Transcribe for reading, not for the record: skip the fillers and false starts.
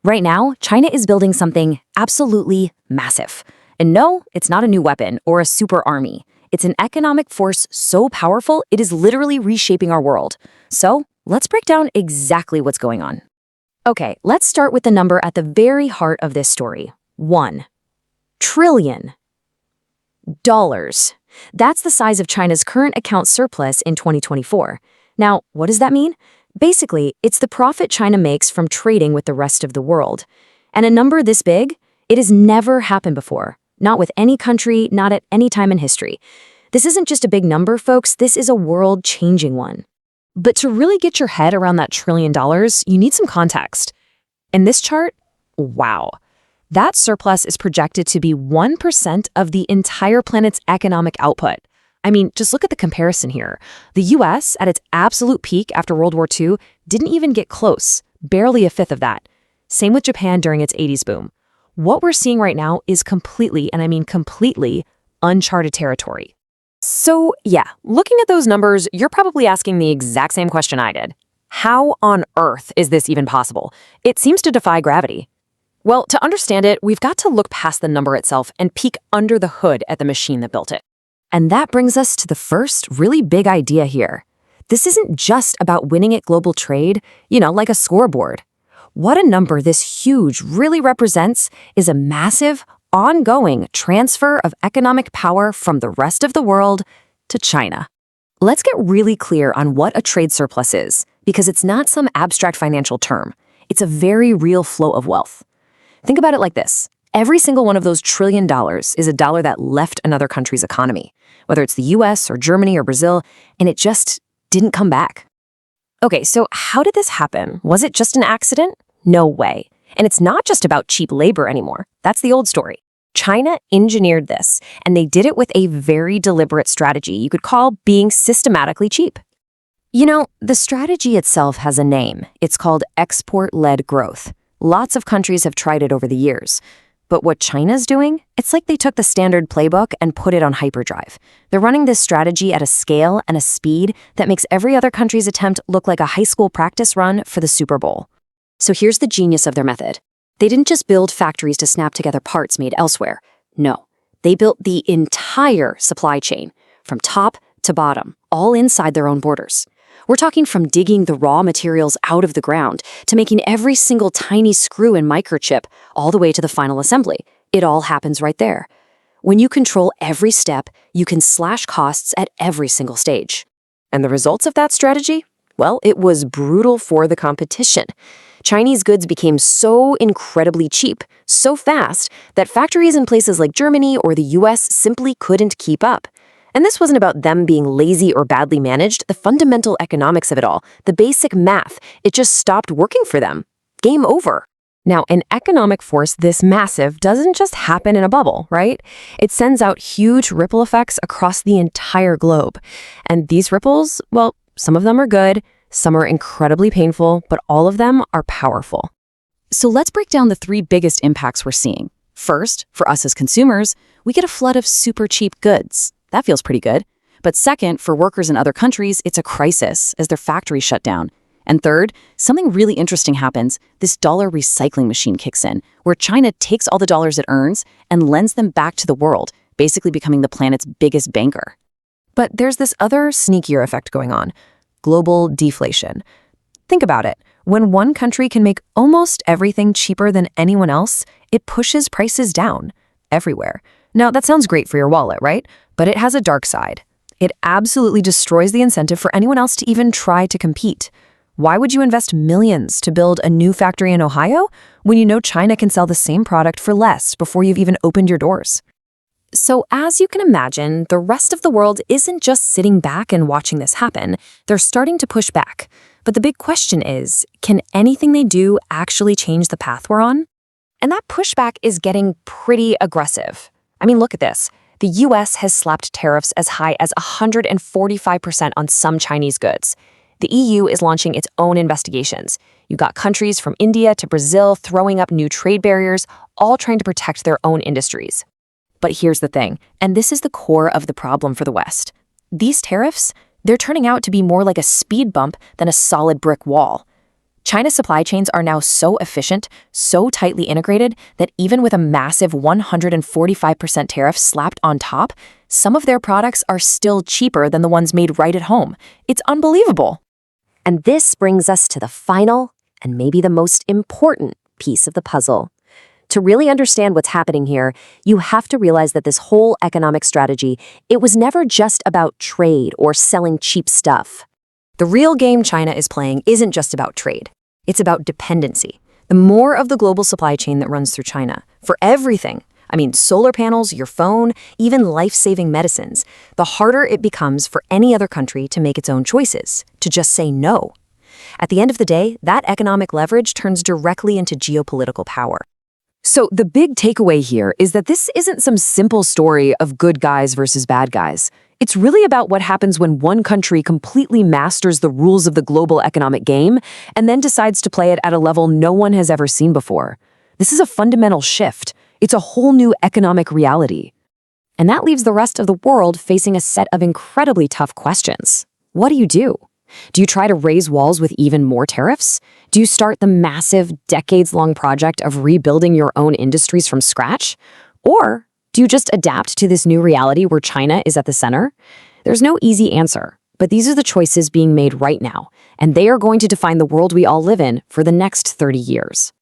Right now, China is building something absolutely massive. And no, it's not a new weapon or a super army. It's an economic force so powerful, it is literally reshaping our world. So, let's break down exactly what's going on. Okay, let's start with the number at the very heart of this story. $1 trillion. That's the size of China's current account surplus in 2024. Now, what does that mean? Basically, it's the profit China makes from trading with the rest of the world. And a number this big, it has never happened before. Not with any country, not at any time in history. This isn't just a big number, folks, this is a world-changing one. But to really get your head around that $1 trillion, you need some context. In this chart, wow. That surplus is projected to be 1% of the entire planet's economic output. I mean, just look at the comparison here. The US, at its absolute peak after World War II, didn't even get close, barely a fifth of that. Same with Japan during its 80s boom. What we're seeing right now is completely, and I mean completely, uncharted territory. So yeah, looking at those numbers, you're probably asking the exact same question I did. How on earth is this even possible? It seems to defy gravity. Well, to understand it, we've got to look past the number itself and peek under the hood at the machine that built it. And that brings us to the first really big idea here. This isn't just about winning at global trade, like a scoreboard. What a number this huge really represents is a massive, ongoing transfer of economic power from the rest of the world to China. Let's get really clear on what a trade surplus is, because it's not some abstract financial term. It's a very real flow of wealth. Think about it like this. Every single one of those $1 trillion is a dollar that left another country's economy, whether it's the US or Germany or Brazil, and it just didn't come back. Okay, so how did this happen? Was it just an accident? No way. And it's not just about cheap labor anymore. That's the old story. China engineered this, and they did it with a very deliberate strategy you could call being systematically cheap. The strategy itself has a name. It's called export-led growth. Lots of countries have tried it over the years. But what China's doing, it's like they took the standard playbook and put it on hyperdrive. They're running this strategy at a scale and a speed that makes every other country's attempt look like a high school practice run for the Super Bowl. So here's the genius of their method. They didn't just build factories to snap together parts made elsewhere. No, they built the entire supply chain, from top to bottom, all inside their own borders. We're talking from digging the raw materials out of the ground to making every single tiny screw and microchip all the way to the final assembly. It all happens right there. When you control every step, you can slash costs at every single stage. And the results of that strategy? Well, it was brutal for the competition. Chinese goods became so incredibly cheap, so fast, that factories in places like Germany or the US simply couldn't keep up. And this wasn't about them being lazy or badly managed. The fundamental economics of it all, the basic math, it just stopped working for them. Game over. Now, an economic force this massive doesn't just happen in a bubble, right? It sends out huge ripple effects across the entire globe. And these ripples, well, some of them are good, some are incredibly painful, but all of them are powerful. So let's break down the 3 biggest impacts we're seeing. First, for us as consumers, we get a flood of super cheap goods. That feels pretty good. But second, for workers in other countries, it's a crisis as their factories shut down. And third, something really interesting happens. This dollar recycling machine kicks in, where China takes all the dollars it earns and lends them back to the world, basically becoming the planet's biggest banker. But there's this other sneakier effect going on. Global deflation. Think about it. When one country can make almost everything cheaper than anyone else, it pushes prices down everywhere. Now, that sounds great for your wallet, right? But it has a dark side. It absolutely destroys the incentive for anyone else to even try to compete. Why would you invest millions to build a new factory in Ohio when you know China can sell the same product for less before you've even opened your doors? So as you can imagine, the rest of the world isn't just sitting back and watching this happen. They're starting to push back. But the big question is, can anything they do actually change the path we're on? And that pushback is getting pretty aggressive. I mean, look at this. The US has slapped tariffs as high as 145% on some Chinese goods. The EU is launching its own investigations. You got countries from India to Brazil throwing up new trade barriers, all trying to protect their own industries. But here's the thing, and this is the core of the problem for the West. These tariffs, they're turning out to be more like a speed bump than a solid brick wall. China's supply chains are now so efficient, so tightly integrated, that even with a massive 145% tariff slapped on top, some of their products are still cheaper than the ones made right at home. It's unbelievable. And this brings us to the final and maybe the most important piece of the puzzle. To really understand what's happening here, you have to realize that this whole economic strategy, it was never just about trade or selling cheap stuff. The real game China is playing isn't just about trade. It's about dependency. The more of the global supply chain that runs through China, for everything, solar panels, your phone, even life-saving medicines, the harder it becomes for any other country to make its own choices, to just say no. At the end of the day, that economic leverage turns directly into geopolitical power. So the big takeaway here is that this isn't some simple story of good guys versus bad guys. It's really about what happens when one country completely masters the rules of the global economic game and then decides to play it at a level no one has ever seen before. This is a fundamental shift. It's a whole new economic reality. And that leaves the rest of the world facing a set of incredibly tough questions. What do you do? Do you try to raise walls with even more tariffs? Do you start the massive, decades-long project of rebuilding your own industries from scratch? Or do you just adapt to this new reality where China is at the center? There's no easy answer, but these are the choices being made right now, and they are going to define the world we all live in for the next 30 years.